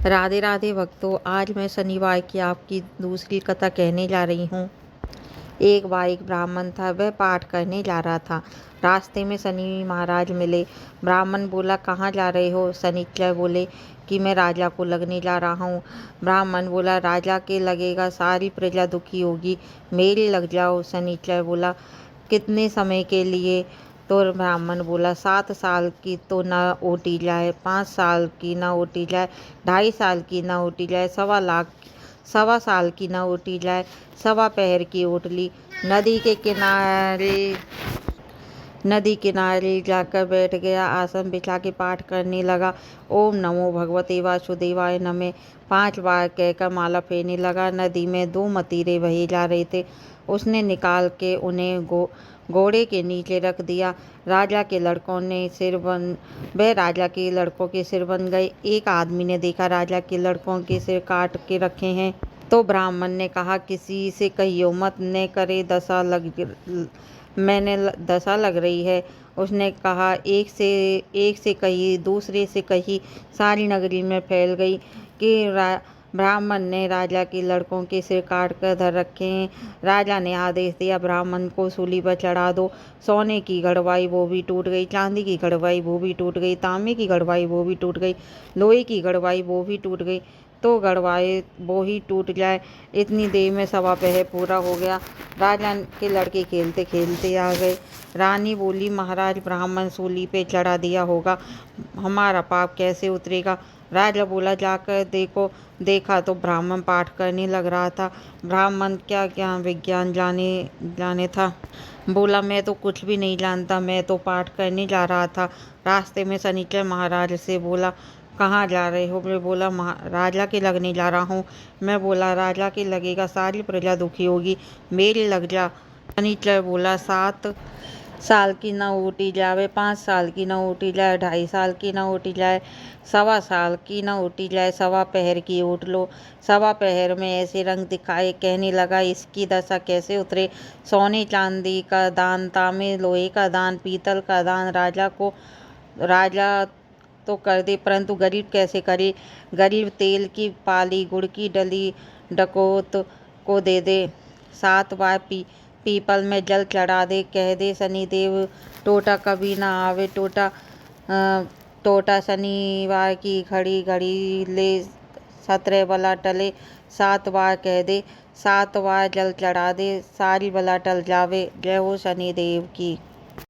राधे राधे भक्तों, आज मैं शनिवार की आपकी दूसरी कथा कहने जा रही हूँ। एक बार एक ब्राह्मण था, वह पाठ करने जा रहा था। रास्ते में शनि महाराज मिले। ब्राह्मण बोला, कहाँ जा रहे हो? शनिचर बोले कि मैं राजा को लगने जा रहा हूँ। ब्राह्मण बोला, राजा के लगेगा सारी प्रजा दुखी होगी, मेरे लग जाओ। शनिचर बोला, कितने समय के लिए? तो ब्राह्मण बोला, 7 साल की तो ना ओटी जाए, 5 साल की ना ओटी जाए, 2.5 साल की ना ओटी जाए, 1.25 साल की ना ओटी जाए। 1.25 पहर की ओट ली। नदी किनारे जाकर बैठ गया। आसन बिछा के पाठ करने लगा। ओम नमो भगवते वासुदेवाय नमः 5 बार कहकर माला फेरने लगा। नदी में 2 मतीरे बहे जा रहे थे। उसने निकाल के उन्हें घोड़े के नीचे रख दिया। राजा के लड़कों के सिर बन गए। एक आदमी ने देखा राजा के लड़कों के सिर काट के रखे हैं, तो ब्राह्मण ने कहा, किसी से कहियो मत, न करे दशा लग रही है। उसने कहा, एक से कही, दूसरे से कही, सारी नगरी में फैल गई कि ब्राह्मण ने राजा के लड़कों के सिर काट कर धर रखे हैं। राजा ने आदेश दिया, ब्राह्मण को सूली पर चढ़ा दो। सोने की घड़वाई वो भी टूट गई, चांदी की घड़वाई वो भी टूट गई, तांबे की घड़वाई वो भी टूट गई, लोहे की घड़वाई वो भी टूट गई, तो घड़वाई वो ही टूट जाए। इतनी देर में 1.25 पहर पूरा हो गया। राजा के लड़के खेलते खेलते आ गए। रानी बोली, महाराज, ब्राह्मण सूली पे चढ़ा दिया होगा, हमारा पाप कैसे उतरेगा? राजा बोला, जाकर देखा तो ब्राह्मण पाठ करने लग रहा था। ब्राह्मण क्या क्या विज्ञान जाने था। बोला, मैं तो कुछ भी नहीं जानता, मैं तो पाठ करने जा रहा था। रास्ते में शनिचर महाराज से बोला, कहाँ जा रहे हो? मैं बोला, राजा के लगने जा रहा हूँ। मैं बोला, राजा के लगेगा सारी प्रजा दुखी होगी, मेरे लग जा। शनिचर बोला, 7 साल की ना ओटी जावे, 5 साल की ना ओटी जाए, 2.5 साल की ना ओटी जाए, 1.25 साल की ना ओटी जाए, 1.25 पहर की ओट लो। 1.25 पहर में ऐसे रंग दिखाए, कहने लगा, इसकी दशा कैसे उतरे? सोने चांदी का दान, तांबे लोहे का दान, पीतल का दान राजा तो कर दे, परंतु गरीब कैसे करे? गरीब तेल की पाली, गुड़ की डली डकोत को दे दे। 7 बार पीपल में जल चढ़ा दे, कह दे, शनिदेव टोटा कभी ना आवे। टोटा शनिवार की घड़ी घड़ी ले, 17 बला टले। 7 बार कह दे, 7 बार जल चढ़ा दे, सारी बला टल जावे। जय हो शनिदेव की।